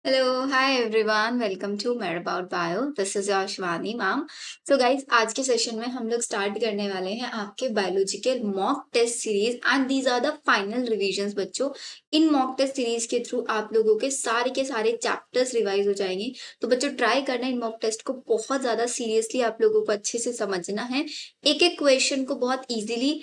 Hello, hi everyone. Welcome to Mer About Bio. This is your Shivani ma'am. So guys, आज के session में हम लोग start करने वाले हैं आपके biological mock test series and these are the final revisions बच्चों। इन मॉक टेस्ट सीरीज के थ्रू आप लोगों के सारे चैप्टर्स रिवाइज हो जाएंगे। तो बच्चों ट्राई करना इन मॉक टेस्ट को बहुत ज्यादा सीरियसली आप लोगों को अच्छे से समझना है। एक एक क्वेश्चन को बहुत इजीली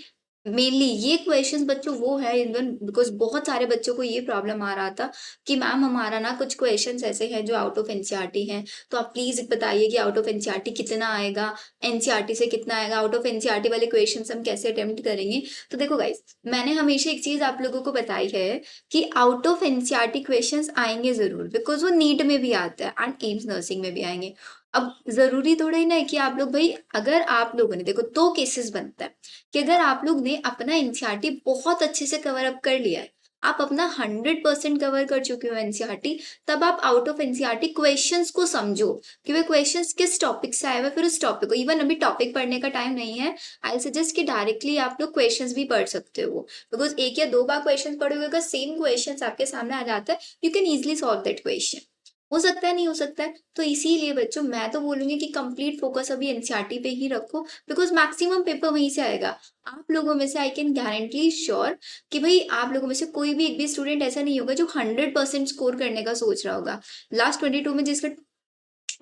मेनली ये क्वेश्चंस बच्चों वो है इवन बिकॉज बहुत सारे बच्चों को ये प्रॉब्लम आ रहा था कि मैम हमारा ना कुछ क्वेश्चंस ऐसे हैं जो आउट ऑफ एनसीईआरटी हैं। तो आप प्लीज बताइए कि आउट ऑफ एनसीईआरटी कितना आएगा, एनसीईआरटी से कितना आएगा, आउट ऑफ एनसीईआरटी वाले क्वेश्चंस हम कैसे अटेम्प्ट करेंगे। तो देखो गाइस, मैंने हमेशा एक चीज आप लोगों को बताई है कि आउट ऑफ एनसीईआरटी क्वेश्चंस आएंगे जरूर बिकॉज वो नीट में भी आते हैं एंड एम्स नर्सिंग में भी आएंगे। अब जरूरी थोड़ा ही ना है कि आप लोग भाई, अगर आप लोगों ने देखो दो केसेस बनता है कि अगर आप लोग ने अपना एनसीईआरटी बहुत अच्छे से कवर अप कर लिया है, आप अपना 100% कवर कर चुके हो एनसीईआरटी, तब आप आउट ऑफ एनसीईआरटी क्वेश्चंस को समझो कि वे क्वेश्चंस किस टॉपिक से आए हुए, फिर उस टॉपिक को, इवन अभी टॉपिक पढ़ने का टाइम नहीं है, आई सजेस्ट कि डायरेक्टली आप लोग क्वेश्चंस भी पढ़ सकते हो बिकॉज एक या दो बार क्वेश्चन पढ़ोगे, अगर सेम क्वेश्चन आपके सामने आ जाता है you can easily solve that question. हो सकता है नहीं हो सकता है, तो इसीलिए बच्चों मैं तो बोलूंगी कि कंप्लीट फोकस अभी एनसीईआरटी पे ही रखो बिकॉज मैक्सिमम पेपर वहीं से आएगा। आप लोगों में से आई कैन गारंटी श्योर कि भाई आप लोगों में से कोई भी एक भी स्टूडेंट ऐसा नहीं होगा जो 100% स्कोर करने का सोच रहा होगा। लास्ट 22 में जिसका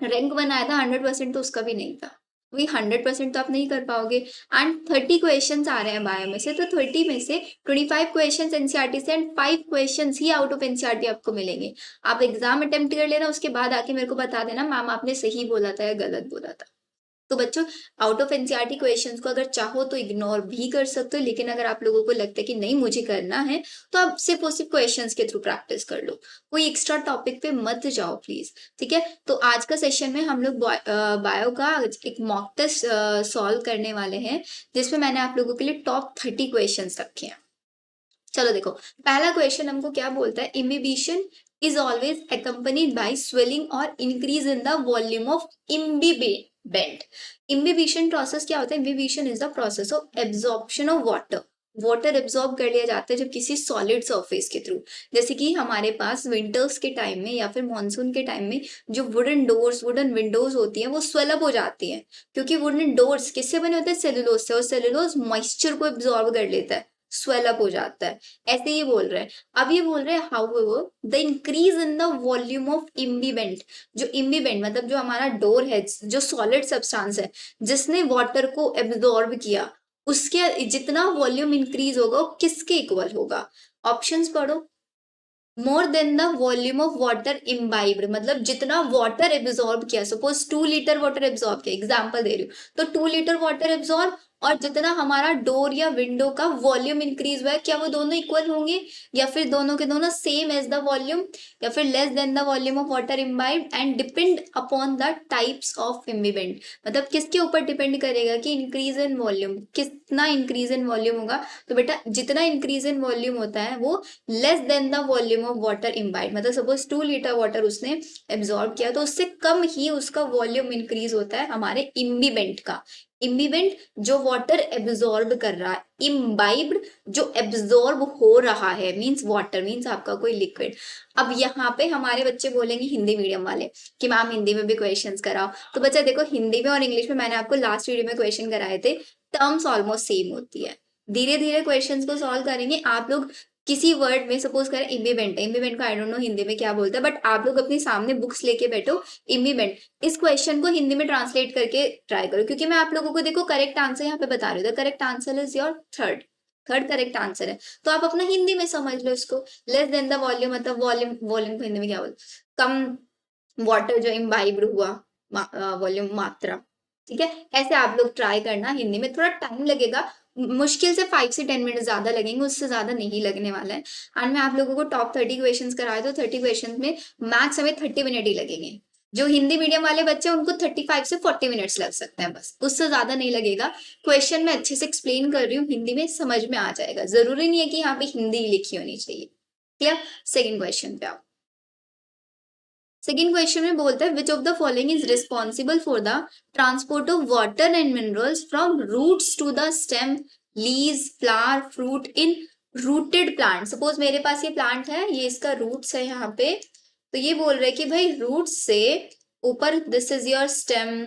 रैंक बनाया था 100% तो उसका भी नहीं था। वही 100% तो आप नहीं कर पाओगे। एंड 30 क्वेश्चन आ रहे हैं बायो में से, तो 30 में से 25 क्वेश्चन एनसीईआरटी से and 5 question he out of NCERT आपको मिलेंगे। आप एग्जाम अटेम्प्ट कर लेना, उसके बाद आके मेरे को बता देना मैम आपने सही बोला था या गलत बोला था। तो बच्चों आउट ऑफ एनसीईआरटी क्वेश्चंस को अगर चाहो तो इग्नोर भी कर सकते हो, लेकिन अगर आप लोगों को लगता है कि नहीं मुझे करना है तो आप सिर्फ और सिर्फ क्वेश्चंस के थ्रू प्रैक्टिस कर लो, कोई एक्स्ट्रा टॉपिक पे मत जाओ प्लीज। ठीक है, तो आज का सेशन में हम लोग बायो का एक मॉक टेस्ट सॉल्व करने वाले हैं जिसमें मैंने आप लोगों के लिए टॉप 30 क्वेश्चन रखे हैं। चलो देखो, पहला क्वेश्चन हमको क्या बोलता है, imbibition is always accompanied by swelling or increase in the volume of imbibement। Imbibition process क्या होता है, imbibition is the process of absorption of water. Water absorb कर लिया जाता है जब किसी सॉलिड सरफेस के थ्रू, जैसे कि हमारे पास विंटर्स के टाइम में या फिर मानसून के टाइम में जो वुडन डोर्स वुडन विंडोज होती हैं वो स्वेल अप हो जाती हैं, क्योंकि वुडन डोर्स किससे बने होते हैं, सेलुलोज से, और सेलुलोज मॉइस्चर को एब्जॉर्ब कर लेता है, स्वेल अप हो जाता है। ऐसे ही बोल रहे हैं। अब ये बोल रहे हैं however the increase in the volume of imbibant. जो इम्बीबेंट मतलब जो हमारा डोर है, जो सॉलिड सब्सटेंस है जिसने वाटर को एब्जॉर्ब किया, उसके जितना वॉल्यूम इंक्रीज होगा वो किसके इक्वल होगा। ऑप्शंस पढ़ो। More than the volume of water imbibed, मतलब जितना वाटर एब्जॉर्ब किया, सपोज 2 लीटर वाटर एब्जॉर्ब किया, एग्जाम्पल दे रही हूँ, तो 2 लीटर वाटर एब्जॉर्ब और जितना हमारा डोर या विंडो का वॉल्यूम इंक्रीज हुआ है, क्या वो दोनों इक्वल होंगे, या फिर दोनों के दोनों सेम एज द वॉल्यूम, या फिर less than the volume of water imbibed, and depend upon the types of imbibant. मतलब किसके ऊपर डिपेंड करेगा कि इंक्रीज इन वॉल्यूम, कितना इंक्रीज इन वॉल्यूम होगा। तो बेटा जितना इंक्रीज इन वॉल्यूम होता है वो less than the volume of water imbibe, मतलब सपोज 2 लीटर वाटर उसने एब्जॉर्ब किया तो उससे कम ही उसका वॉल्यूम इंक्रीज होता है हमारे इम्बिबेंट का। इम्बिबेंट जो वाटर एब्जॉर्ब कर रहा है, इम्बाइब्ड जो एब्जॉर्ब हो रहा है, मींस वाटर मींस आपका कोई लिक्विड। अब यहाँ पे हमारे बच्चे बोलेंगे हिंदी मीडियम वाले कि मैम हिंदी में भी क्वेश्चंस कराओ, तो बच्चा देखो हिंदी में और इंग्लिश में मैंने आपको लास्ट वीडियो में क्वेश्चन कराए थे, टर्म्स ऑलमोस्ट सेम होती है। धीरे धीरे क्वेश्चंस को सॉल्व करेंगे आप लोग। किसी वर्ड में सपोज करें इम्बिबेंट है, इम्बिबेंट को आई डोंट नो हिंदी में क्या बोलते हैं, बट आप लोग अपने सामने बुक्स लेके बैठो, इम्बिबेंट इस क्वेश्चन को हिंदी में ट्रांसलेट करके ट्राई करो, क्योंकि मैं आप लोगों को देखो करेक्ट आंसर यहाँ पे बता रही हूँ, the correct answer is your third, third correct answer है। तो आप अपना हिंदी में समझ लो इसको। लेस देन द वॉल्यूम मतलब वॉल्यूम, वॉल्यूम को हिंदी में क्या बोलते, कम वाटर जो इम्बाइब्ड हुआ, वॉल्यूम मात्रा। ठीक है, ऐसे आप लोग ट्राई करना, हिंदी में थोड़ा टाइम लगेगा, मुश्किल से 5 से 10 मिनट ज्यादा लगेंगे, उससे ज्यादा नहीं लगने वाला है। एंड मैं आप लोगों को टॉप 30 क्वेश्चंस कराए तो 30 क्वेश्चंस में मैक्स हमें 30 मिनट ही लगेंगे। जो हिंदी मीडियम वाले बच्चे उनको 35 से 40 मिनट्स लग सकते हैं, बस उससे ज्यादा नहीं लगेगा। क्वेश्चन मैं अच्छे से एक्सप्लेन कर रही हूँ, हिंदी में समझ में आ जाएगा, जरूरी नहीं है कि यहाँ पे हिंदी लिखी होनी चाहिए। क्लियर। सेकेंड क्वेश्चन पे आओ। सेकेंड क्वेश्चन में बोलता है which of the following is responsible for the transport of water and minerals from roots to the stem, leaves, flower, fruit in rooted plant. Suppose मेरे पास ये प्लांट है, ये इसका रूट्स है यहाँ पे, तो ये बोल रहे हैं कि भाई रूट से ऊपर दिस इज योर स्टेम,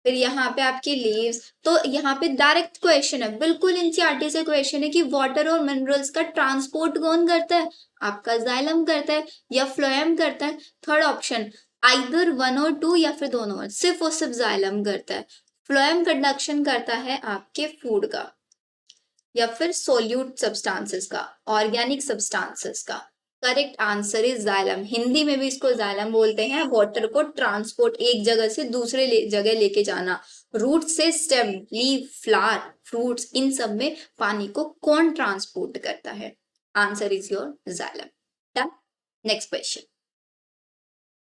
फिर यहाँ पे आपकी लीव्स। तो यहाँ पे डायरेक्ट क्वेश्चन है, बिल्कुल एनसीईआरटी से क्वेश्चन है कि वाटर और मिनरल्स का ट्रांसपोर्ट कौन करता है, आपका जाइलम करता है या फ्लोएम करता है। थर्ड ऑप्शन आइदर वन और टू या फिर दोनों, सिर्फ और सिर्फ जाइलम करता है। फ्लोएम कंडक्शन करता है आपके फूड का या फिर सोल्यूट सब्सटेंसेस का, ऑर्गेनिक सब्सटेंसेस का। Correct answer is xylem. Hindi में भी इसको जाइलम बोलते हैं। वाटर को ट्रांसपोर्ट, एक जगह से दूसरे जगह लेके जाना। रूट से स्टेम, लीफ, फ्लावर, फ्रूट्स, इन सब में पानी को कौन ट्रांसपोर्ट करता है? Answer is your xylem. Done. Next question.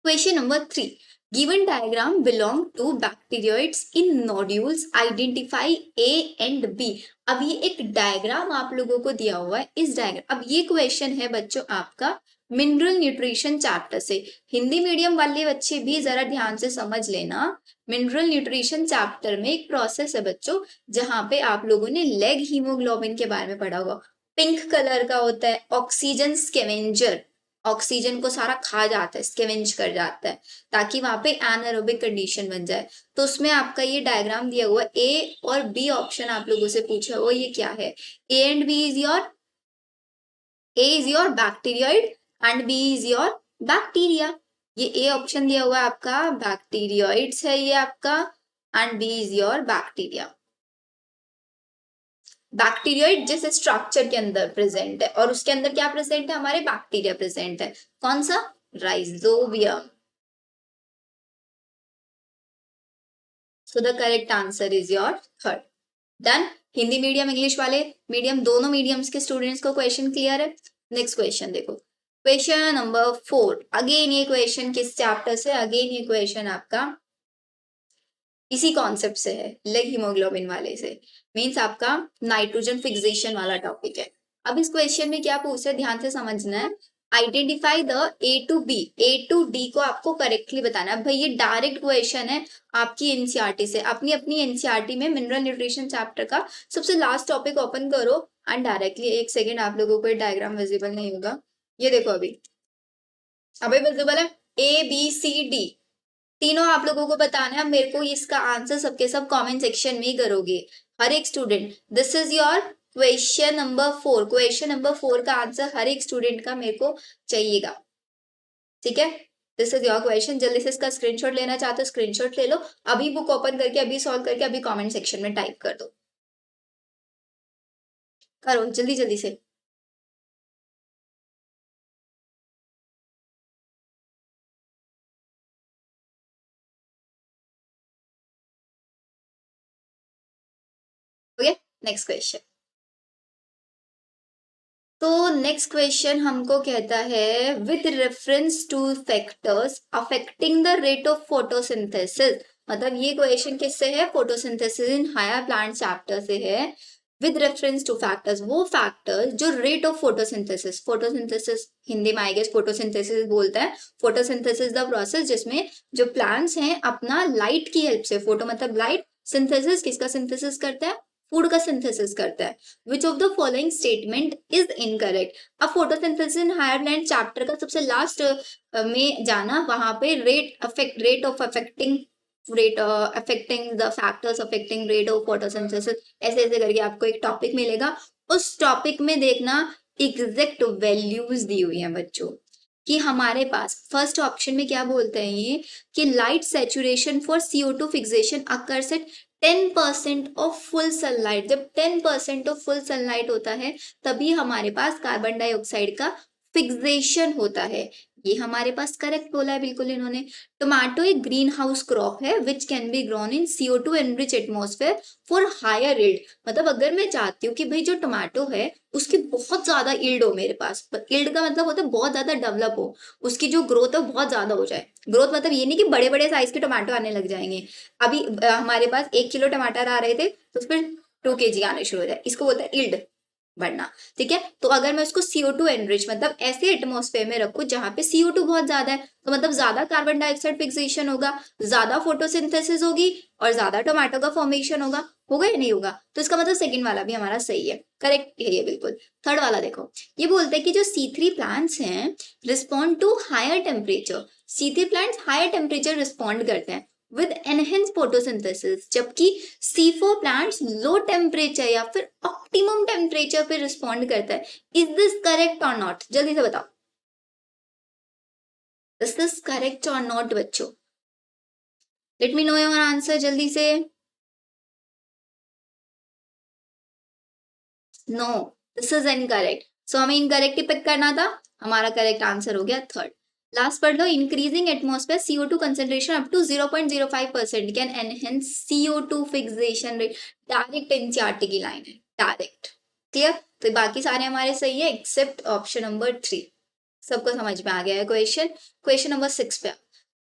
Question number 3. Given diagram belong to bacteroids in nodules. Identify A and B. अब ये एक डायग्राम आप लोगों को दिया हुआ है। इस डायग्राम, अब ये क्वेश्चन है बच्चों आपका मिनरल न्यूट्रिशन चैप्टर से। हिंदी मीडियम वाले बच्चे भी जरा ध्यान से समझ लेना। मिनरल न्यूट्रिशन चैप्टर में एक प्रोसेस है बच्चों, जहां पे आप लोगों ने लेग हीमोग्लोबिन के बारे में पढ़ा होगा। पिंक कलर का होता है, ऑक्सीजन स्कैवेंजर, ऑक्सीजन को सारा खा जाता है, स्कैवेंज कर जाता है, ताकि वहां पे एनारोबिक कंडीशन बन जाए। तो उसमें आपका ये डायग्राम दिया हुआ, ए और बी ऑप्शन आप लोगों से पूछा हुआ, ये क्या है? A and B is your, A is your bacteroid and B is your bacteria. ये ए ऑप्शन दिया हुआ है आपका बैक्टीरियोइड्स है ये आपका, and B is your bacteria. Bacteroid जिस स्ट्रक्चर के अंदर प्रेजेंट है, और उसके अंदर क्या प्रेजेंट है? हमारे बैक्टीरिया प्रेजेंट है। कौन सा? Rhizobium. So the correct answer is your third. Done. Hindi medium, English वाले मीडियम, दोनों मीडियम्स के स्टूडेंट्स को क्वेश्चन क्लियर है। नेक्स्ट क्वेश्चन देखो, क्वेश्चन नंबर 4। अगेन ये क्वेश्चन किस चैप्टर से? अगेन ये क्वेश्चन आपका इसी कॉन्सेप्ट से है, लेग हीमोग्लोबिन वाले से। मींस आपका नाइट्रोजन फिक्सेशन वाला टॉपिक है। अब इस क्वेश्चन में क्या पूछा है, ध्यान से समझना है। Identify the A to B, A to D को आपको करेक्टली बताना है। भाई ये डायरेक्ट क्वेश्चन है आपकी एनसीईआरटी से। अपनी अपनी एनसीईआरटी में मिनरल न्यूट्रिशन चैप्टर का सबसे लास्ट टॉपिक ओपन करो एंड डायरेक्टली, एक सेकेंड आप लोगों को डायग्राम विजिबल नहीं होगा, ये देखो अभी विजिबल है। ए बी सी डी तीनों आप लोगों को बताना है। मेरे को इसका आंसर सबके सब कमेंट सेक्शन में ही करोगे, हर एक student. This is your question number 4। Question number 4 का आंसर हर एक स्टूडेंट का मेरे को चाहिएगा, ठीक है? This is your question. जल्दी से इसका स्क्रीनशॉट लेना चाहते हो, स्क्रीनशॉट ले लो। अभी बुक ओपन करके, अभी सॉल्व करके, अभी कमेंट सेक्शन में टाइप कर दो। करो जल्दी जल्दी से। Okay, next question. तो नेक्स्ट क्वेश्चन हमको कहता है with reference to factors affecting the rate of photosynthesis. मतलब ये क्वेश्चन किससे है? Photosynthesis in higher plant chapter से है। विद रेफरेंस टू फैक्टर्स, वो फैक्टर्स जो rate of photosynthesis, photosynthesis Hindi में आई गेस फोटोसिंथेसिस बोलता है। फोटोसिंथेसिस द प्रोसेस जिसमें जो प्लांट्स हैं अपना लाइट की हेल्प से, फोटो मतलब लाइट, सिंथेसिस किसका सिंथेसिस करता है? फूड का सिंथेसिस करता है। Which of the following statement is incorrect? अब photosynthesis in higher plant chapter का सबसे लास्ट में जाना, वहां पे rate of affecting, rate affecting the factors affecting rate of photosynthesis, ऐसे ऐसे करके आपको एक टॉपिक मिलेगा। उस टॉपिक में देखना एग्जैक्ट वैल्यूज दी हुई है बच्चों, कि हमारे पास फर्स्ट ऑप्शन में क्या बोलते हैं ये, कि light saturation for CO2 fixation occurs at 10% of full sunlight. जब 10% ऑफ फुल सनलाइट होता है तभी हमारे पास कार्बन डाइऑक्साइड का फिक्सेशन होता है। ये हमारे पास करेक्ट बोला है बिल्कुल इन्होंने। टोमेटो एक ग्रीन हाउस क्रॉप है which can be grown in CO2 enrich atmosphere for higher yield. मतलब अगर मैं चाहती हूँ कि भाई जो टोमेटो है उसकी बहुत ज्यादा यील्ड हो मेरे पास, यील्ड का मतलब होता है बहुत ज्यादा डेवलप हो, उसकी जो ग्रोथ है बहुत ज्यादा हो जाए। ग्रोथ मतलब ये नहीं कि बड़े बड़े साइज के टमाटो आने लग जाएंगे। अभी हमारे पास 1 किलो टमाटर आ रहे थे तो उस पर 2 kg आने शुरू हो जाए, इसको बोलते हैं यील्ड बढ़ना, ठीक है? तो अगर मैं उसको CO2 एनरिच मतलब ऐसे एटमॉस्फेयर में रखूं जहां पे CO2 बहुत ज्यादा है, तो मतलब ज्यादा कार्बन डाइऑक्साइड फिक्सेशन होगा, ज्यादा फोटोसिंथेसिस होगी और ज्यादा टोमेटो का फॉर्मेशन होगा। होगा या नहीं होगा? तो इसका मतलब सेकंड वाला भी हमारा सही है, करेक्ट है ये बिल्कुल। थर्ड वाला देखो, ये बोलते हैं कि जो C3 प्लांट्स हैं respond to higher temperature, C3 plants higher temperature respond करते हैं विद एनहेंस फोटोसिंथेसिस, जबकि C4 प्लांट्स लो टेम्परेचर या फिर ऑप्टिमम टेम्परेचर पे रिस्पॉन्ड करता है। Is this correct or not? जल्दी से बताओ, is this correct or not बच्चों? Let me know your answer जल्दी से। No, this is incorrect. So हमें इनकरेक्ट ही पिक करना था, हमारा करेक्ट आंसर हो गया थर्ड। लास्ट पढ़ लो, increasing atmosphere CO2 concentration up to 0.05% can enhance CO2 fixation rate. Direct NCERT की लाइन है, डायरेक्ट। क्लियर? तो बाकी सारे हमारे सही है एक्सेप्ट ऑप्शन नंबर 3। सबको समझ में आ गया है क्वेश्चन? क्वेश्चन नंबर 6 पे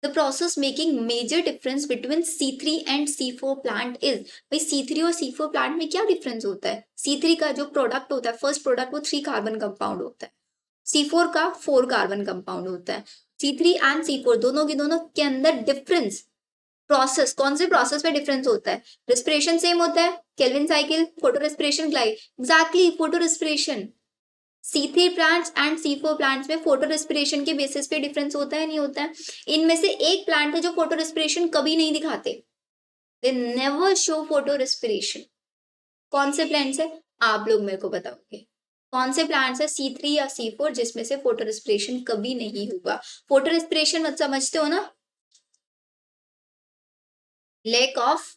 the process making major difference between C3 and C4 plant is. भाई C3 और C4 प्लांट में क्या डिफरेंस होता है? C3 का जो प्रोडक्ट होता है, फर्स्ट प्रोडक्ट, वो 3 कार्बन कंपाउंड होता है, C4 का 4 कार्बन कंपाउंड होता है। C3 एंड C4 दोनों के दोनों के अंदर डिफरेंस, प्रोसेस, कौन से प्रोसेस में डिफरेंस होता है? रेस्पिरेशन सेम होता है, Calvin cycle, photo respiration, exactly photo respiration. C3 plants and C4 plants में फोटो रेस्पिरेशन के बेसिस पे डिफरेंस होता है नहीं होता है? इनमें से एक प्लांट है जो फोटो रेस्पिरेशन कभी नहीं दिखाते, they never show photo respiration. कौन से प्लांट्स है आप लोग मेरे को बताओगे? कौन से प्लांट्स है C3 या C4 जिसमें से फोटो रेस्पिरेशन कभी नहीं होगा? फोटो रेस्पिरेशन मत समझते हो ना, lake of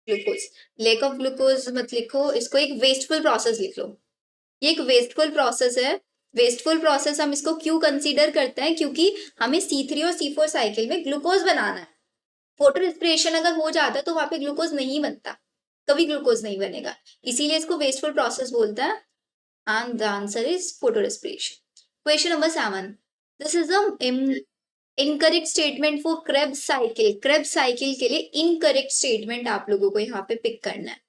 glucose. Lake of glucose मत लिखो, इसको एक वेस्टफुल प्रोसेस लिख लो। ये एक वेस्टफुल प्रोसेस है। वेस्टफुल प्रोसेस हम इसको क्यों कंसीडर करते हैं? क्योंकि हमें C3 और C4 साइकिल में ग्लूकोज बनाना है। फोटो रेस्पिरेशन अगर हो जाता है तो वहां पे ग्लूकोज नहीं बनता, कभी ग्लूकोज नहीं बनेगा, इसीलिए इसको वेस्टफुल प्रोसेस बोलता है। And the answer is photo respiration. Question number 7, this is incorrect statement for Krebs cycle. Krebs cycle के लिए इनकरेक्ट स्टेटमेंट आप लोगों को यहाँ पे पिक करना है।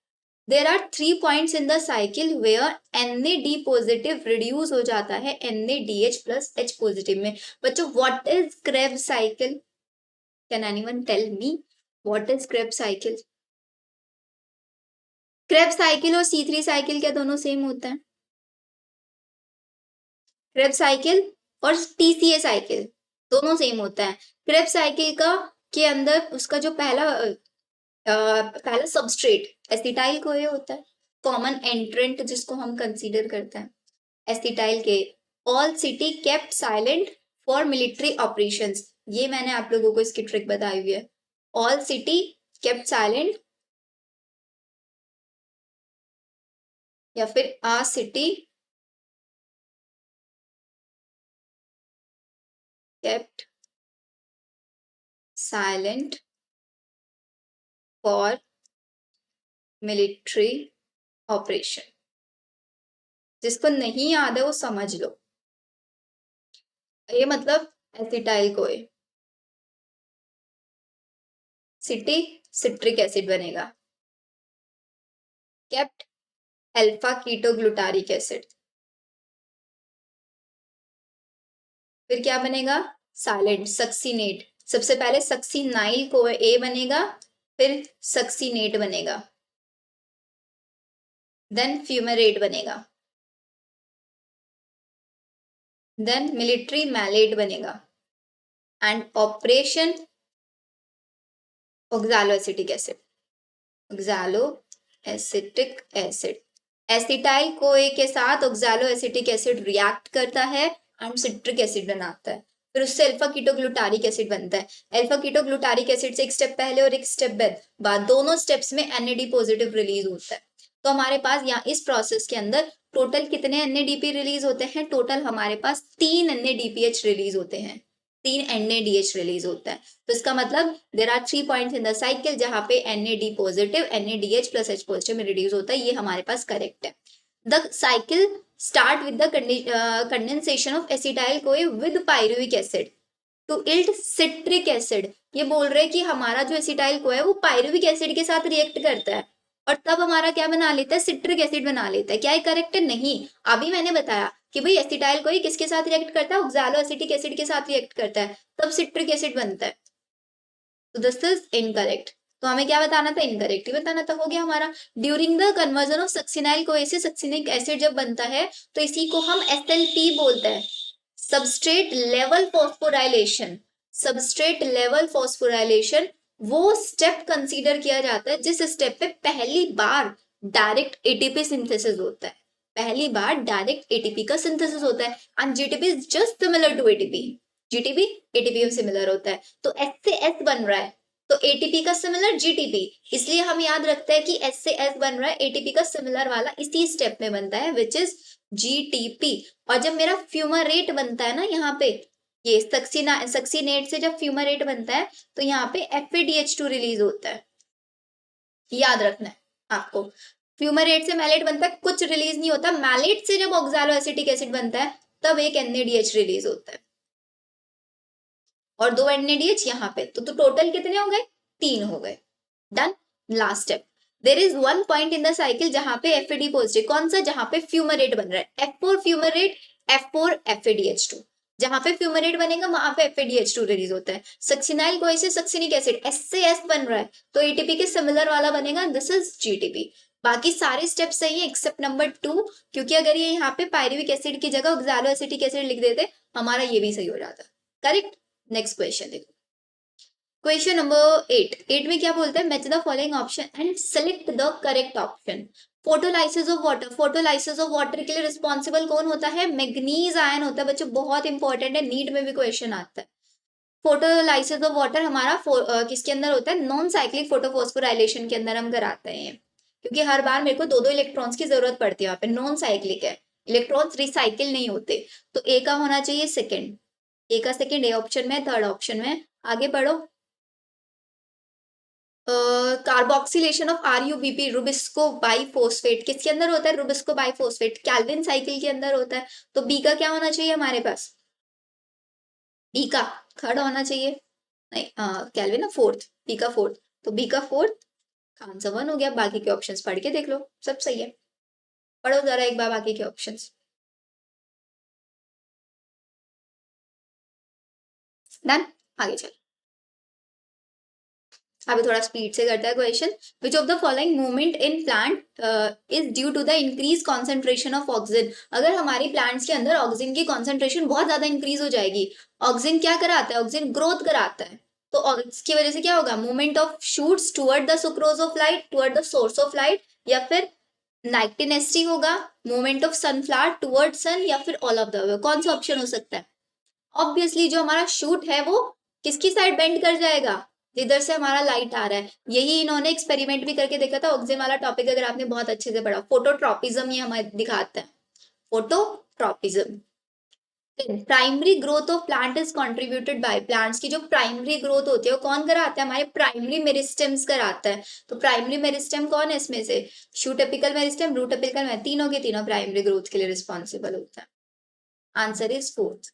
There are 3 points in the cycle where NAD positive reduce हो जाता है NADH plus H positive में। बच्चों what is Krebs cycle? Can anyone tell me what is Krebs cycle? Krebs cycle और C3 cycle क्या दोनों सेम होता है? Krebs cycle और TCA cycle दोनों सेम होता है। Krebs cycle का के अंदर उसका जो पहला सबस्ट्रेट एसिटाइल को ये होता है, कॉमन एंट्रेंट जिसको हम कंसीडर करते हैं एसिटाइल के। All city kept silent for military operations, ये मैंने आप लोगों को इसकी ट्रिक बताई हुई है। ऑल सिटी केप्ट साइलेंट या फिर a city kept silent for military operation. जिसको नहीं याद है वो समझ लो, ये मतलब एसिटाइल को है, सिटी सिट्रिक एसिड बनेगा, केप्ट अल्फा कीटोग्लूटारिक एसिड, फिर क्या बनेगा? Silent succinate. सबसे पहले सक्सीनाइल को ए बनेगा, फिर सक्सीनेट बनेगा, देन फ्यूमेरेट बनेगा, देन मिलिट्री मैलेट बनेगा, and operation oxalo acetic acid. Oxalo acetic acid, acetyl CoA के साथ ऑक्सैलो एसिटिक एसिड रिएक्ट करता है एंड सिट्रिक एसिड बनाता है, फिर उससे अल्फा कीटोग्लूटारिक एसिड बनता है। अल्फा कीटोग्लूटारिक एसिड से एक स्टेप पहले और एक स्टेप बाद दोनों स्टेप्स में NAD पॉजिटिव रिलीज होता है। तो हमारे पास यहाँ इस प्रोसेस के अंदर टोटल कितने NADP रिलीज होते हैं? टोटल हमारे पास 3 NADPH रिलीज होते हैं, 3 NADH रिलीज होता है। तो इसका मतलब there are 3 points in the cycle जहां पे NAD positive NADH plus H positive में रिड्यूस होता है, ये हमारे पास करेक्ट है। The cycle start with the condensation of acetyl CoA with pyruvic acid to yield citric acid. ये बोल रहे हैं कि हमारा जो एसिटाइल को है वो पायरुविक एसिड के साथ रिएक्ट करता है और तब हमारा क्या बना लेता है? सिट्रिक एसिड बना लेता है। क्या ये करेक्ट है? नहीं, अभी मैंने बताया कि भाई एसिटाइल कोई किसके साथ रिएक्ट करता है? ऑक्सैलो एसिटिक एसिड के साथ रिएक्ट करता है, तब सिट्रिक एसिड बनता है। तो दिस इज इनकरेक्ट। तो हमें क्या बताना था, इनकरेक्ट ही बताना था, हो गया हमारा। During the conversion of succinyl कोए से सक्सिनिक एसिड जब बनता है तो इसी को हम SLP बोलते हैं, substrate level phosphorylation. Substrate level phosphorylation वो स्टेप कंसीडर किया जाता है जिस स्टेप पे पहली बार डायरेक्ट एटीपी सिंथेसिस होता है, पहली बार डायरेक्ट एटीपी का सिंथेसिस होता है। And GTP is just similar to ATP, GTP ATP में सिमिलर होता है, तो एस से एस बन रहा है तो एटीपी का सिमिलर जीटीपी, इसलिए हम याद रखते हैं कि एस से एस बन रहा है, एटीपी का सिमिलर वाला इसी स्टेप में बनता है विच इज जीटीपी। और जब मेरा फ्यूमरेट बनता है ना यहाँ पे, ये सक्सीनेट से जब फ्यूमरेट बनता है तो यहाँ पे FADH2 रिलीज होता है, याद रखना है आपको। फ्यूमरेट से मैलेट बनता है, कुछ रिलीज नहीं होता। मैलेट से जब ऑक्सालो एसिटिक एसिड बनता है तब एक NADH रिलीज होता है और 2 NADH यहाँ पे, तो टोटल कितने हो गए, 3 हो गए। Done. Last step, there is one point in the cycle जहां पे FAD पॉजिटिव, कौन सा, जहां पे फ्यूमरेट बन रहा है, F4 फ्यूमरेट, F4 FADH2, जहां पे फ्यूमरेट बनेगा वहां पे FADH2 रिलीज होता है। सक्सिनाइल कोई से सक्सिनिक एसिड S से S बन रहा है तो ATP के सिमिलर वाला बनेगा, दिस इज GTP। बाकी सारे स्टेप सही है एक्सेप्ट नंबर 2, क्योंकि अगर ये यहाँ पे पायरुविक एसिड की जगह ऑक्सालो एसिटिक एसिड लिख देते हमारा ये भी सही हो जाता। करेक्ट। नेक्स्ट क्वेश्चन देखो, क्वेश्चन नंबर 8 में क्या बोलते हैं, match the following option and select the correct option. Photolysis of water, photolysis of water के लिए रिस्पॉन्सिबल कौन होता है, मैग्नीज आयन होता है बच्चों, बहुत इंपॉर्टेंट है, नीट में भी क्वेश्चन आता है। फोटोलाइसिस ऑफ वाटर हमारा किसके अंदर होता है, नॉन साइक्लिक फोटोफॉस्फोराइलेशन के अंदर हम कराते हैं, क्योंकि हर बार मेरे को दो दो इलेक्ट्रॉन्स की जरूरत पड़ती है, वहां पे नॉन साइक्लिक है, इलेक्ट्रॉन्स रिसाइकिल नहीं होते, तो ए का होना चाहिए सेकेंड, ए का सेकेंड ए ऑप्शन में, थर्ड ऑप्शन में। आगे बढ़ो, कार्बोक्सिलेशन ऑफ RuBP, रुबिस्को बाइफोस्फेट किसके अंदर होता है, रुबिस्को बाइफोस्फेट कैल्विन साइकिल के अंदर होता है, तो बी का क्या होना चाहिए हमारे पास, बी का थर्ड होना चाहिए, नहीं कैल्विन ना फोर्थ, बी का फोर्थ, तो बी का फोर्थ आंसर 1 हो गया। बाकी के ऑप्शंस पढ़ के देख लो, सब सही है, पढ़ो जरा एक बार बाकी के ऑप्शंस। डन, आगे चलो, अभी थोड़ा स्पीड से करता है question. Which of the following movement in plant is due to the increase concentration of oxygen. अगर हमारी प्लांट्स के अंदर ऑक्सीजन की कॉन्सेंट्रेशन बहुत ज्यादा इंक्रीज हो जाएगी, ऑक्सीजन क्या कराता है, ऑक्सीजन ग्रोथ कराता है, तो इसकी वजह से क्या होगा, movement of shoots toward the sucrose of light, toward the source of light, या फिर नाइक्टिनेस्टी होगा, मूवमेंट ऑफ सनफ्लावर टुवर्ड सन, या फिर ऑल ऑफ द, कौन सा ऑप्शन हो सकता है। ऑब्वियसली जो हमारा शूट है वो किसकी साइड बेंड कर जाएगा, जिधर से हमारा लाइट आ रहा है। यही इन्होंने एक्सपेरिमेंट भी करके देखा था, ऑक्सीजन वाला टॉपिक अगर आपने बहुत अच्छे से पढ़ा, फोटोट्रॉपिज्म ये हमें दिखाता है, phototropism. Primary growth of plant is contributed bye, plants की जो प्राइमरी ग्रोथ होती है वो कौन कराता है, हमारे प्राइमरी मेरिस्टेम्स कराता है। तो प्राइमरी मेरिस्टेम कौन है इसमें से, shoot apical meristem, root apical meristem, तीनों के तीनों प्राइमरी ग्रोथ के लिए रिस्पॉन्सिबल होता है। Answer is fourth.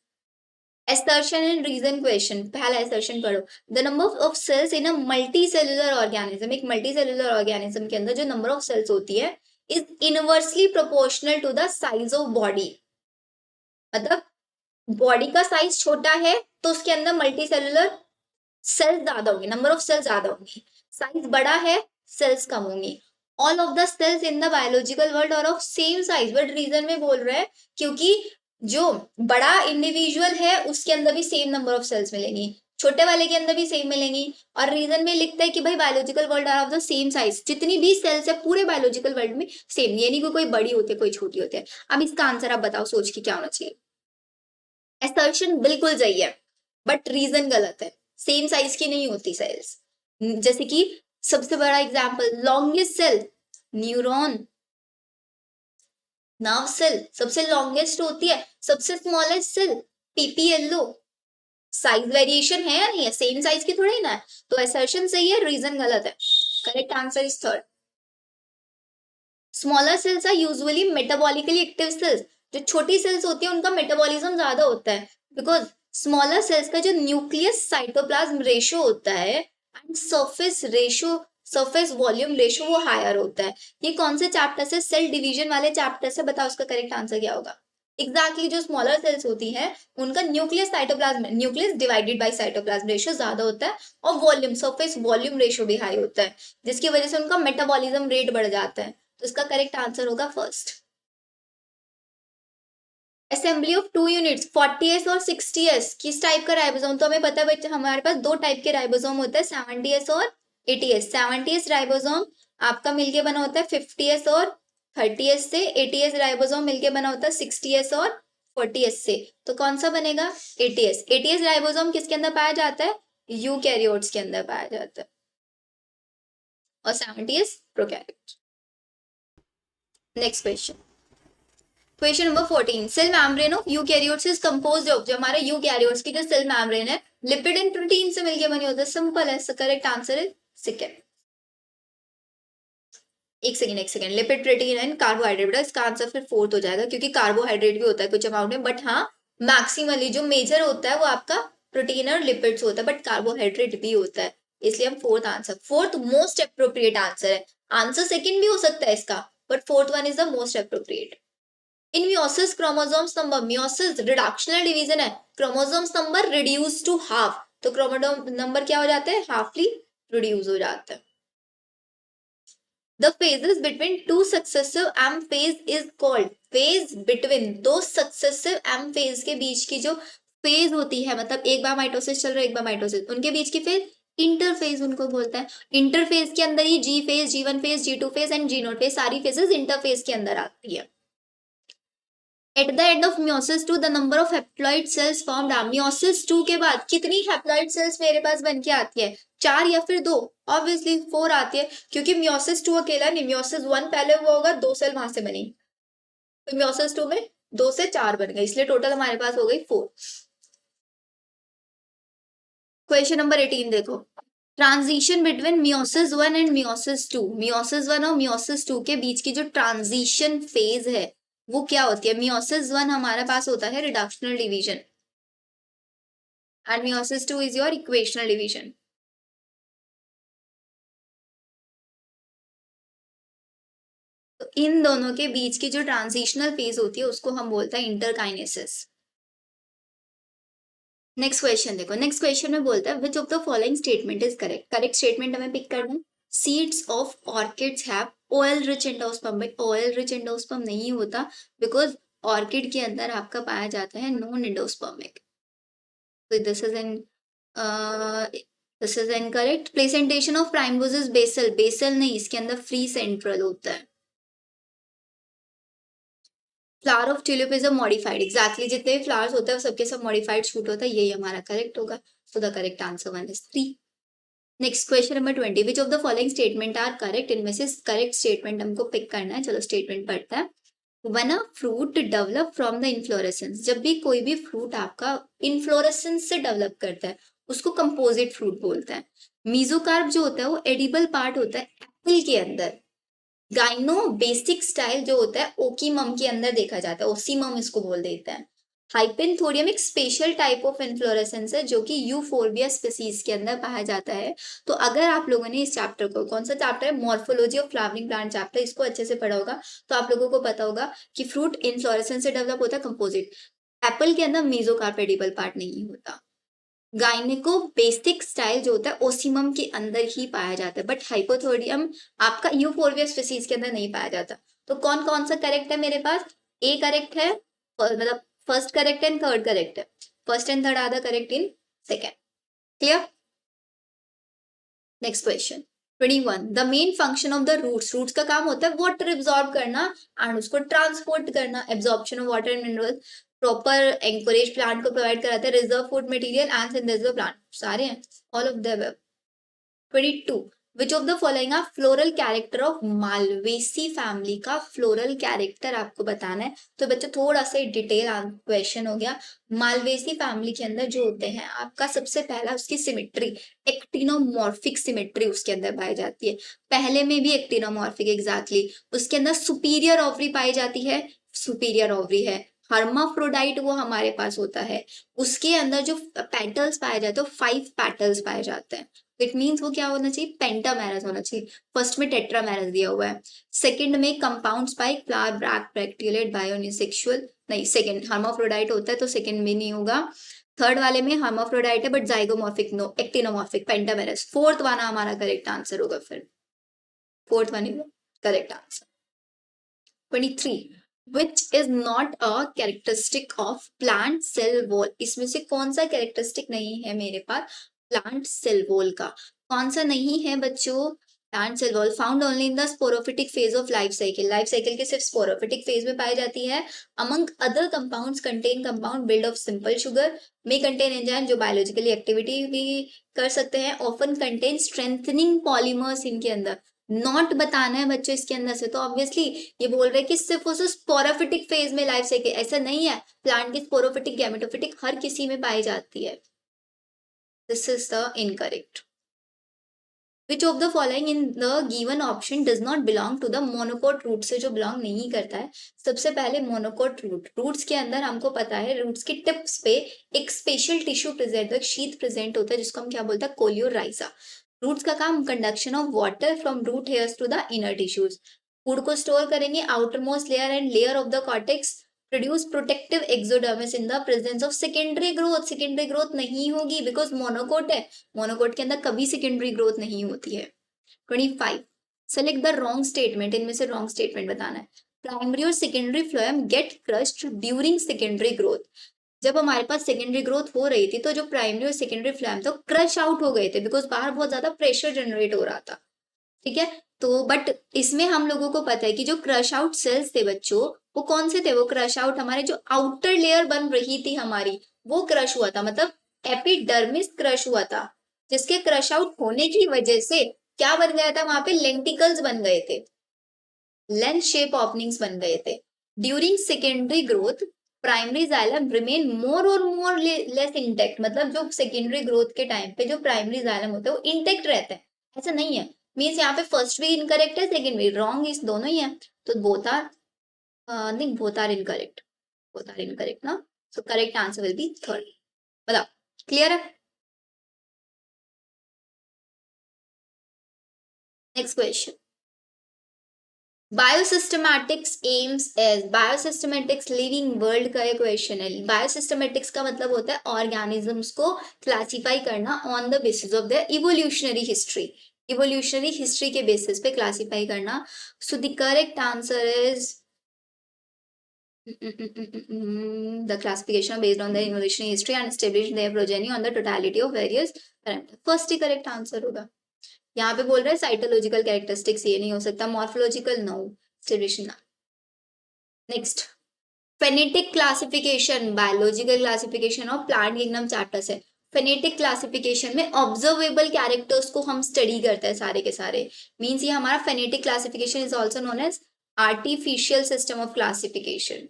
assertion and reason question, पहला assertion पढ़ो, the number of cells in a multicellular organism, एक multicellular organism के अंदर जो number of cells होती है is inversely proportional to the size of body, मतलब बॉडी का साइज छोटा है तो उसके अंदर मल्टीसेलुलर सेल्स ज्यादा होंगे, नंबर ऑफ सेल्स ज्यादा होंगी, साइज बड़ा है सेल्स कम होंगी। All of the cells in the biological world are of same size, but reason में बोल रहे हैं क्योंकि जो बड़ा इंडिविजुअल है उसके अंदर भी सेम नंबर ऑफ सेल्स मिलेंगी, छोटे वाले के अंदर भी सेम मिलेंगी, और रीजन में लिखता है कि भाई biological world are of the same size, जितनी भी सेल्स है पूरे बायोलॉजिकल वर्ल्ड में सेम, ये नहीं कोई बड़ी होती है कोई छोटी होती है। अब इसका आंसर आप बताओ सोच के क्या होना चाहिए। असर्शन बिल्कुल सही है बट रीजन गलत है, सेम साइज की नहीं होती सेल्स, जैसे कि सबसे बड़ा example longest cell neuron, nerve cell सबसे लॉन्गेस्ट होती है, सबसे smallest cell PPLO, size variation है या नहीं है, सेम साइज की थोड़ी ना है, तो असर्शन सही है रीजन गलत है। Correct answer is third. Smaller cells are usually metabolically active cells, जो छोटी सेल्स होती है उनका मेटाबॉलिज्म ज्यादा होता है, बिकॉज स्मॉलर सेल्स का जो न्यूक्लियस साइटोप्लाज्म रेशो होता है and surface ratio, surface volume ratio वो हायर होता है। ये कौन से चैप्टर से, सेल डिवीजन वाले चैप्टर से, बताओ उसका करेक्ट आंसर क्या होगा। एग्जैक्टली जो स्मॉलर सेल्स होती हैं उनका nucleus cytoplasm nucleus divided by cytoplasm ratio ज्यादा होता है और वॉल्यूम सरफेस वॉल्यूम रेशियो भी हाई होता है, जिसकी वजह से उनका मेटाबॉलिज्म रेट बढ़ जाता है। तो इसका करेक्ट आंसर होगा first. Assembly of two units 40s और 60s किस टाइप का राइबोसोम, तो हमें पता है बच्चे हमारे पास दो टाइप के राइबोसोम होते हैं 70s और 80s। 70s राइबोसोम आपका मिलके बना होता है 50s और 30s से, 80s राइबोसोम मिलके बना होता है 60s और 40s से। तो कौन सा बनेगा 80s। 80s राइबोसोम किसके अंदर पाया जाता है, यूकैरियोट्स के अंदर पाया जाता है और 70s prokaryotes. Next question, question number 14, cell membrane of eukaryotes is composed of, जो हमारे यूकैरियोट्स की जो सेल मेम्ब्रेन है लिपिड एंड प्रोटीन से मिलकर बनी होती है। सिंपल है, करेक्ट आंसर है सेकंड। एक second, lipid protein and carbohydrate, बेटा इसका आंसर फिर फोर्थ हो जाएगा क्योंकि कार्बोहाइड्रेट भी होता है कुछ अमाउंट में, बट हाँ मैक्सिमली जो मेजर होता है वो आपका प्रोटीन और लिपिड्स होता है, बट कार्बोहाइड्रेट भी होता है, इसलिए हम fourth answer, fourth most appropriate answer है। आंसर सेकंड भी हो सकता है इसका, but fourth one is the most appropriate. In meiosis chromosomes number, meiosis reductional division है, chromosomes number reduce to half, तो क्रोमोसोम नंबर क्या हो जाता है, हाफली रिड्यूस हो जाता है। The phases between two successive M phase is called, phase between दो successive M phase के बीच की जो फेज होती है, मतलब एक बार माइटोसिस चल रहा है एक बार माइटोसिस, उनके बीच की फेज इंटरफेज उनको बोलता है। इंटरफेज के अंदर ही G phase, G one phase, G two phase and G naught phase, सारी फेजेस इंटरफेज के अंदर आती है। At the end of meiosis two the number of haploid cells formed are, meiosis 2 के बाद कितनी हैप्लॉइड सेल्स मेरे पास बन के आती है, 4 या फिर 2, ऑब्वियसली 4 आती है क्योंकि मियोसिस 2 अकेला नहीं, मियोसिस 1 पहले हुआ होगा, 2 सेल वहां से बनी, तो मियोसिस 2 में 2 से 4 बन गए, इसलिए टोटल हमारे पास हो गई 4। क्वेश्चन नंबर 18 देखो, transition between meiosis 1 and meiosis 2, meiosis 1 और मियोसिस 2 के बीच की जो ट्रांजिशन फेज है वो क्या होती है। मियोसिस 1 हमारे पास होता है reductional division and meiosis 2 is your equational division. तो इन दोनों के बीच की जो ट्रांजिशनल फेज होती है उसको हम बोलते हैं इंटरकाइनेसिस। नेक्स्ट क्वेश्चन देखो, नेक्स्ट क्वेश्चन में बोलता है which of the following statement is correct, correct statement हमें पिक करना है। Seeds of orchids have oil rich endosperm, but oil rich endosperm नहीं होता बिकॉज ऑर्किड के अंदर आपका पाया जाता है non endospermic, so this is incorrect. Placentation of primrose is basal, basal नहीं, इसके अंदर फ्री सेंट्रल होता है। Flower of tulip is a modified, exactly जितने भी फ्लावर्स होते हैं सबके सब मॉडिफाइड शूट होता है, यही हमारा करेक्ट होगा, so the correct answer one is 3। Next question number 20, which of the following statement are correct, इनमें से करेक्ट स्टेटमेंट हमको पिक करना है। चलो स्टेटमेंट पढ़ते हैं। When a fruit develop from the inflorescence, जब भी कोई भी फ्रूट आपका इन्फ्लोरेसेंस से डेवलप करता है उसको कंपोजिट फ्रूट बोलते हैं। मीजोकार्प जो होता है वो एडिबल पार्ट होता है एप्पल के अंदर। गाइनो बेसिक स्टाइल जो होता है ओकीमम के अंदर देखा जाता है, ओसीमम इसको बोल देते हैं। हाइपेनथोडियम एक स्पेशल टाइप ऑफ इन्फ्लोरेसेंस है जो कि यूफोर्बिया स्पीसीज के अंदर पाया जाता है। तो अगर आप लोगों ने इस चैप्टर को, कौन सा चैप्टर है, morphology of flowering plant chapter, इसको अच्छे से पढ़ा होगा तो आप लोगों को पता होगा कि फ्रूट इन्फ्लोरेसेंस से डेवलप होता है कंपोजिट। एप्पल के अंदर मेसोकार्प एडिबल पार्ट नहीं होता। गाइनिको बेसिक स्टाइल जो होता है ओसीमम के अंदर ही पाया जाता है, बट हाइपोथोडियम आपका यूफोर्बिया स्पीसीज के अंदर नहीं पाया जाता। तो कौन कौन सा करेक्ट है मेरे पास, ए करेक्ट है, मतलब first correct and third correct है, first and third are the correct in second. Clear. Next question 21, the main function of the roots, roots का काम होता है वाटर एब्जॉर्ब करना एंड उसको ट्रांसपोर्ट करना, absorption of water and mineral, proper anchorage plant को provide कराते हैं, reserve food material and synthesis plant, सारे हैं all of the above. 22, which of the following are floral character of Malvaceae family, का floral character आपको बताना है। तो बच्चे थोड़ा सा डिटेल क्वेश्चन हो गया। मालवेसी फैमिली के अंदर जो होते हैं आपका सबसे पहला उसकी सिमेट्री, एक्टिनोमॉर्फिक सिमेट्री उसके अंदर पाई जाती है। पहले में भी एक्टिनोमॉर्फिक एग्जैक्टली, उसके अंदर सुपीरियर ओवरी पाई जाती है, सुपीरियर ओवरी है। हर्माफ्रोडाइट वो हमारे पास होता है, उसके अंदर जो पेटल्स पाए जाते हैं 5 पेटल्स पाए जाते हैं। इट मीन्स वो क्या होना चाहिए, पेंटामेरस होना चाहिए। फर्स्ट में टेट्रामेरस दिया हुआ है, सेकंड में कंपाउंड स्पाइक फ्लावर ब्रैक ब्रैक्टियोलेट बायोनिसेक्सुअल, नहीं सेकंड हर्माफ्रोडाइट होता है तो सेकंड में नहीं होगा। थर्ड वाले में हर्माफ्रोडाइट है but zygomorphic no, actinomorphic pentamerous, fourth वाला हमारा करेक्ट आंसर होगा। फिर fourth one is correct answer. 23 which is not a characteristic of plant cell wall, इसमें से कौन सा कैरेक्टरिस्टिक नहीं है मेरे पास प्लांट सेल वॉल का, कौन सा नहीं है बच्चों, plant cell wall found only in the sporophytic phase of life cycle, life cycle के सिर्फ स्पोरोफिटिक फेज में पाई जाती है। Among other compounds contain compound build of simple sugar, may contain enzyme जो बायोलॉजिकली एक्टिविटी भी कर सकते हैं, ऑफन कंटेन स्ट्रेंथनिंग पॉलीमर्स इनके अंदर, नॉट बताना है बच्चों इसके अंदर से, तो ऑब्वियसली ये बोल रहे हैं कि सिर्फ उस स्पोरोफिटिक फेज में लाइफ साइकिल, ऐसा नहीं है, प्लांट की स्पोरोफिटिक गैमेटोफिटिक हर किसी में पाई जाती है। This is the incorrect. Which of the following in the given option does not belong to the monocot root, से जो belong नहीं करता है, सबसे पहले monocot root, रूट्स के अंदर हमको पता है रूट्स की टिप्स पे एक स्पेशल टिश्यू प्रेजेंट, एक शीथ प्रेजेंट होता है जिसको हम क्या बोलते हैं, कोलियोराइजा। रूट्स का काम conduction of water from root hairs to the inner tissues, food को स्टोर करेंगे, outer most layer and layer of the cortex produce protective exodermis in the presence of secondary growth, secondary growth नहीं होगी because monocot है, monocot के अंदर कभी secondary growth नहीं होती है। 25 सेलेक्ट द रॉन्ग स्टेटमेंट, इनमें से रॉन्ग स्टेटमेंट बताना है। प्राइमरी और secondary phloem get crushed during secondary growth, जब हमारे पास सेकेंडरी ग्रोथ हो रही थी तो जो प्राइमरी और सेकेंडरी फ्लोएम तो क्रश आउट हो गए थे बिकॉज बाहर बहुत ज्यादा प्रेशर जनरेट हो रहा था, ठीक है। तो बट इसमें हम लोगों को पता है कि जो क्रश आउट सेल्स थे बच्चों, वो कौन से थे, वो क्रश आउट हमारे जो आउटर लेयर बन रही थी हमारी वो क्रश हुआ था, मतलब एपिडर्मिस क्रश हुआ था, जिसके क्रश आउट होने की वजह से क्या बन गया था, वहां पे लेंटिकल्स बन गए थे, लेंथ शेप ओपनिंग्स बन गए थे। During secondary growth primary xylem remain मोर और मोर लेस इंटेक्ट, मतलब जो सेकेंडरी ग्रोथ के टाइम पे जो प्राइमरी जाइलम होता है वो इंटेक्ट रहता है, ऐसा नहीं है। मीन्स यहाँ पे फर्स्ट भी इनकरेक्ट है, सेकेंड भी रॉन्ग, इस दोनों ही है, तो बोथ आर नहीं, both are incorrect, both are incorrect ना, so correct answer will be third. बताओ क्लियर है। Next question, biosystematics aims at, biosystematics living world का एक क्वेश्चन है। बायोसिस्टमैटिक्स का मतलब होता है ऑर्गेनिजम्स को क्लासिफाई करना on the basis of their evolutionary history, evolutionary history के बेसिस पे क्लासिफाई करना। सो the correct answer is the classification based on the evolutionary history and established their progeny on the totality of various parameters, first he correct answer होगा। यहाँ पे बोल रहे हैं cytological characteristics, ये नहीं हो सकता, मॉर्फोलॉजिकल नो, डिस्ट्रीब्यूशन ना। Next, phonetic classification, biological classification of plant kingdom chapter से। फेनेटिक क्लासिफिकेशन में ऑब्जर्वेबल कैरेक्टर्स को हम स्टडी करते हैं सारे के सारे, मींस ये हमारा phenetic classification is also known as artificial system of classification.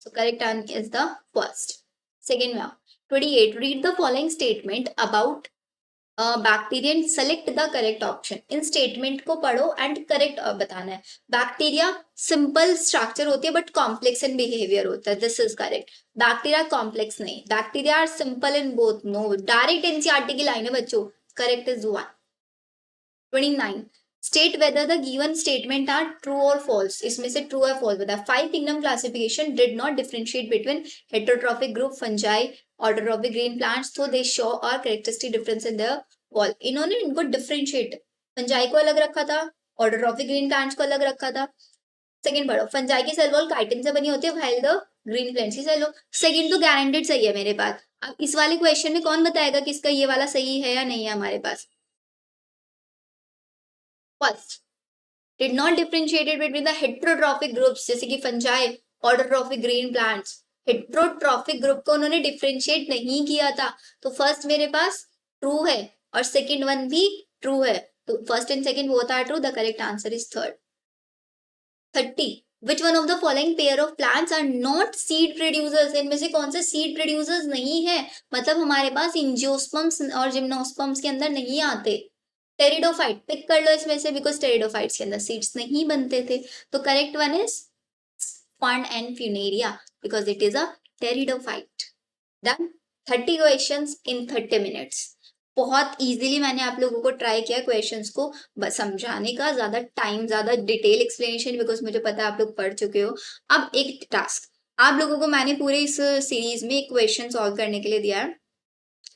So correct answer is the first. Second one, 28. Read the following statement about bacteria and select the correct option, in statement को पढ़ो and correct बताना है। Bacteria simple structure होती है but complex in behaviour होता है, this is correct. Bacteria complex नहीं, bacteria are simple in both, no, direct NCERT की लाइन है बच्चों, correct is 1। 29. State whether the given statement are true और फॉल्स, इसमें से ट्रू और फॉल्स बताया। 5 kingdom classification did not differentiate between heterotrophic group fungi autotrophic green plants, तो they show are characteristic difference in their wall, इन्होंने इनको differentiate, fungi को अलग रखा था, ऑटोट्रॉफिक ग्रीन प्लांट्स को अलग रखा था। सेकंड पढ़ो, फंजाई की सेल वॉल काइटिन से बनी होती है व्हाइल द ग्रीन प्लांट्स की सेल वॉल, सेकंड तो गारंटेड सही है मेरे पास। अब इस वाले क्वेश्चन में कौन बताएगा कि इसका ये वाला सही है या नहीं है हमारे पास। First, did not differentiated between the heterotrophic groups जैसे कि fungi, autotrophic green plants, heterotrophic group को उन्होंने डिफरेंशिएट नहीं किया था, तो फर्स्ट मेरे पास ट्रू है और सेकंड वन भी ट्रू है, तो first and second both are true, the correct answer is third. 30. Which one of the following pair of plants are not seed producers, इनमें से कौन से seed producers नहीं है, मतलब हमारे पास एंजियोस्पर्म्स और जिम्नोस्पर्म्स के अंदर नहीं आते। टेरिडोफाइट पिक कर लो इसमें से, बिकॉज टेरिडोफाइट्स के अंदर सीड्स नहीं बनते थे, तो correct one is fun and funeria because it is a terrified. Done. 30 questions in 30 minutes. बहुत इजीली मैंने आप लोगों को ट्राई किया क्वेश्चंस को समझाने का, ज्यादा टाइम, ज्यादा डिटेल एक्सप्लेनेशन, बिकॉज मुझे पता है आप लोग पढ़ चुके हो। अब एक टास्क आप लोगों को मैंने पूरे इस सीरीज में एक क्वेश्चन सॉल्व करने के लिए दिया है।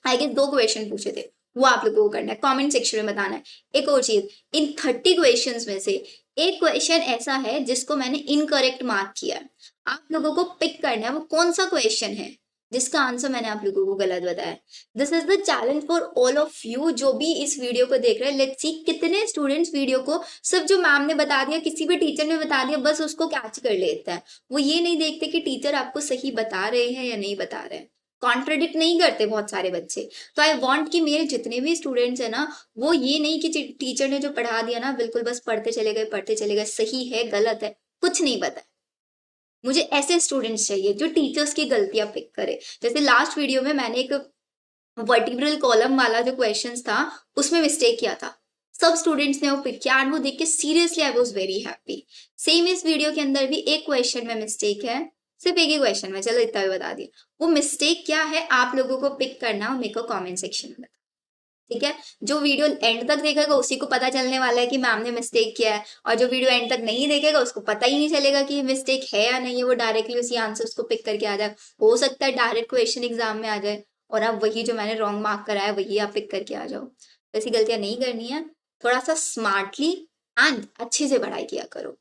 आई गेस 2 क्वेश्चन पूछे थे, वो आप लोगों को करना है, कमेंट सेक्शन में बताना है। एक और चीज, इन 30 क्वेश्चंस में से एक क्वेश्चन ऐसा है जिसको मैंने इनकरेक्ट मार्क किया है। आप लोगों को पिक करना है वो कौन सा क्वेश्चन है जिसका आंसर मैंने आप लोगों को गलत बताया। This is the challenge for all of you जो भी इस वीडियो को देख रहे हैं। लेट्स सी कितने स्टूडेंट्स वीडियो को सिर्फ जो मैम ने बता दिया, किसी भी टीचर ने बता दिया, बस उसको कैच कर लेते हैं। वो ये नहीं देखते कि टीचर आपको सही बता रहे हैं या नहीं बता रहे हैं, कॉन्ट्रडिक्ट नहीं करते बहुत सारे बच्चे। तो आई वांट कि मेरे जितने भी स्टूडेंट्स है ना, वो ये नहीं कि टीचर ने जो पढ़ा दिया ना बिल्कुल बस पढ़ते चले गए, सही है गलत है कुछ नहीं पता। मुझे ऐसे स्टूडेंट्स चाहिए जो टीचर्स की गलतियां पिक करे। जैसे लास्ट वीडियो में मैंने एक वर्टिब्रल कॉलम वाला जो क्वेश्चन था उसमें मिस्टेक किया था, सब स्टूडेंट्स ने वो पिक किया एंड वो देख के seriously I was very happy. Same इस वीडियो के अंदर भी एक क्वेश्चन में मिस्टेक है, सिर्फ एक ही क्वेश्चन में, चलो इतना भी बता दिया। वो मिस्टेक क्या है आप लोगों को पिक करना और मेरे को कमेंट सेक्शन में, ठीक है। जो वीडियो एंड तक देखेगा उसी को पता चलने वाला है कि मैम ने मिस्टेक किया है, और जो वीडियो एंड तक नहीं देखेगा उसको पता ही नहीं चलेगा कि मिस्टेक है या नहीं है, वो डायरेक्टली उसी आंसर उसको पिक करके आ जाए। हो सकता है डायरेक्ट क्वेश्चन एग्जाम में आ जाए और आप वही जो मैंने रॉन्ग मार्क कराया वही आप पिक करके आ जाओ। ऐसी गलतियां नहीं करनी है, थोड़ा सा स्मार्टली एंड अच्छे से पढ़ाई किया करो।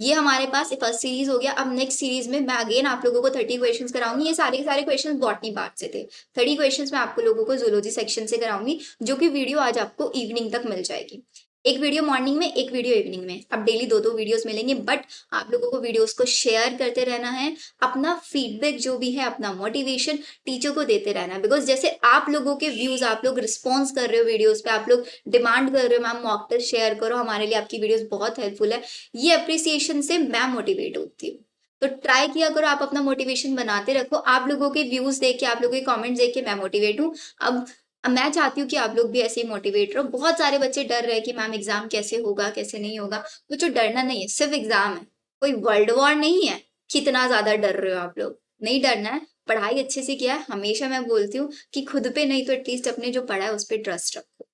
ये हमारे पास फर्स्ट सीरीज हो गया। अब नेक्स्ट सीरीज में मैं अगेन आप लोगों को 30 क्वेश्चंस कराऊंगी। ये सारे के सारे क्वेश्चंस बॉटनी पार्ट से थे। 30 क्वेश्चंस मैं आपको लोगों को जूलॉजी सेक्शन से कराऊंगी, जो कि वीडियो आज आपको इवनिंग तक मिल जाएगी। एक वीडियो मॉर्निंग में, एक वीडियो इवनिंग में। अब डेली 2-2 वीडियोस मिलेंगे, बट आप लोगों को वीडियोस को शेयर करते रहना है। अपना फीडबैक जो भी है, अपना मोटिवेशन टीचर को देते रहना है, बिकॉज जैसे आप लोगों के व्यूज, आप लोग रिस्पॉन्स कर रहे हो वीडियोस पे, आप लोग डिमांड कर रहे हो मैम मॉक टेस्ट शेयर करो हमारे लिए, आपकी वीडियोस बहुत हेल्पफुल है, ये अप्रिसिएशन से मैं मोटिवेट होती हूँ। तो ट्राई किया करो, आप अपना मोटिवेशन बनाते रखो। आप लोगों के व्यूज देख के, आप लोगों के कमेंट्स देख के मैं मोटिवेट हूँ। अब मैं चाहती हूँ कि आप लोग भी ऐसे ही मोटिवेट रहो। बहुत सारे बच्चे डर रहे हैं कि मैम एग्जाम कैसे होगा कैसे नहीं होगा। तो जो डरना नहीं है, सिर्फ एग्जाम है, कोई वर्ल्ड वॉर नहीं है। कितना ज्यादा डर रहे हो आप लोग, नहीं डरना है। पढ़ाई अच्छे से किया है। हमेशा मैं बोलती हूँ कि खुद पे नहीं तो एटलीस्ट अपने जो पढ़ा है उस पर ट्रस्ट रखो,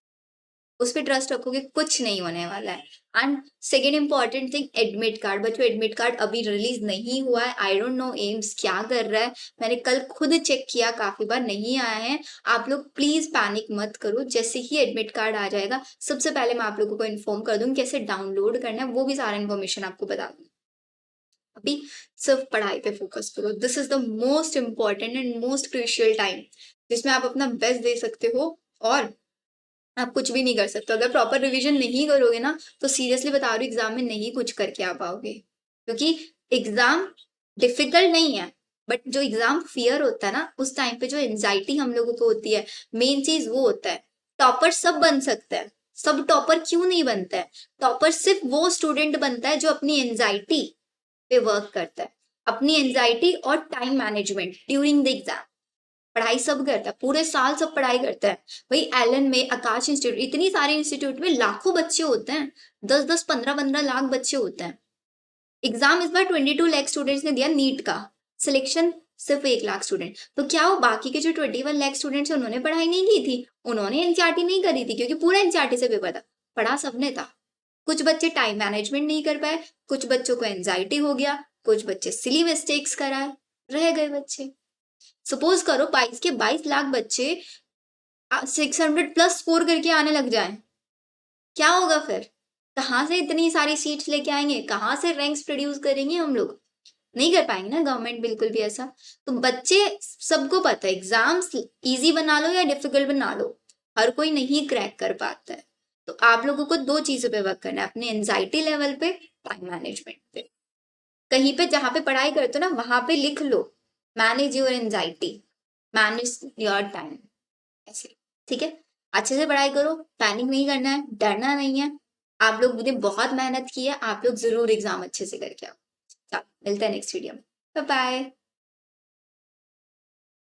उस पर ट्रस्ट रखोगे कुछ नहीं होने वाला है। And second important thing, admit card. बच्चों एडमिट कार्ड अभी रिलीज नहीं हुआ है। आई डोंट नो एम्स क्या कर रहा है, मैंने कल खुद चेक किया, काफी बार नहीं आया है। आप लोग प्लीज पैनिक मत करो, जैसे ही एडमिट कार्ड आ जाएगा सबसे पहले मैं आप लोगों को इन्फॉर्म कर दूंगी कैसे डाउनलोड करना है, वो भी सारा इन्फॉर्मेशन आपको बता दूंगी। अभी सिर्फ पढ़ाई पे फोकस करो। This is the most important and most crucial time जिसमें आप अपना बेस्ट दे सकते हो, और आप कुछ भी नहीं कर सकते। अगर प्रॉपर रिवीजन नहीं करोगे ना तो सीरियसली बता रही हूँ एग्जाम में नहीं कुछ करके आ पाओगे, क्योंकि एग्जाम डिफिकल्ट नहीं है, बट जो एग्जाम फियर होता है ना उस टाइम पे जो एंजाइटी हम लोगों को होती है, मेन चीज वो होता है। टॉपर सब बन सकता है, सब टॉपर क्यों नहीं बनता है? टॉपर सिर्फ वो स्टूडेंट बनता है जो अपनी एंजाइटी पे वर्क करता है, अपनी एंजाइटी और time management during the exam. पढ़ाई सब करता है, पूरे साल सब पढ़ाई करता है। भाई एलन में, आकाश इंस्टीट्यूट, इतनी सारे इंस्टीट्यूट में लाखों बच्चे होते हैं, 10-10 15-15 लाख बच्चे होते हैं। एग्जाम इस बार 22 लाख स्टूडेंट्स ने दिया नीट का, सिलेक्शन सिर्फ 1 लाख स्टूडेंट। तो क्या वो बाकी के जो 21 लाख स्टूडेंट्स उन्होंने पढ़ाई नहीं की थी? उन्होंने एनसीईआरटी नहीं करी थी, क्योंकि पूरा एनसीईआरटी से पेपर था, पढ़ा सबने था। कुछ बच्चे टाइम मैनेजमेंट नहीं कर पाए, कुछ बच्चों को एंजाइटी हो गया, कुछ बच्चे सिली मिस्टेक्स कराए, रह गए बच्चे। सपोज करो 22 लाख बच्चे 600 प्लस स्कोर करके आने लग जाए, क्या होगा फिर? कहाँ से इतनी सारी सीट्स लेके आएंगे, कहाँ से रैंक्स प्रोड्यूस करेंगे हम लोग? नहीं कर पाएंगे ना गवर्नमेंट बिल्कुल भी ऐसा। तो बच्चे, सबको पता है एग्जाम्स इजी बना लो या डिफिकल्ट बना लो, हर कोई नहीं क्रैक कर पाता है। तो आप लोगों को 2 चीजों पे वर्क करना है, अपने एंजाइटी लेवल पे, टाइम मैनेजमेंट पे। कहीं पे जहां पे पढ़ाई करते हो ना वहां पे लिख लो, manage your anxiety, manage your time, ऐसे, ठीक है। अच्छे से पढ़ाई करो, पैनिक नहीं करना है, डरना नहीं है। आप लोग ने बहुत मेहनत की है, आप लोग जरूर एग्जाम अच्छे से करके आओ। चलो मिलते हैं नेक्स्ट वीडियो में, बाय बाय।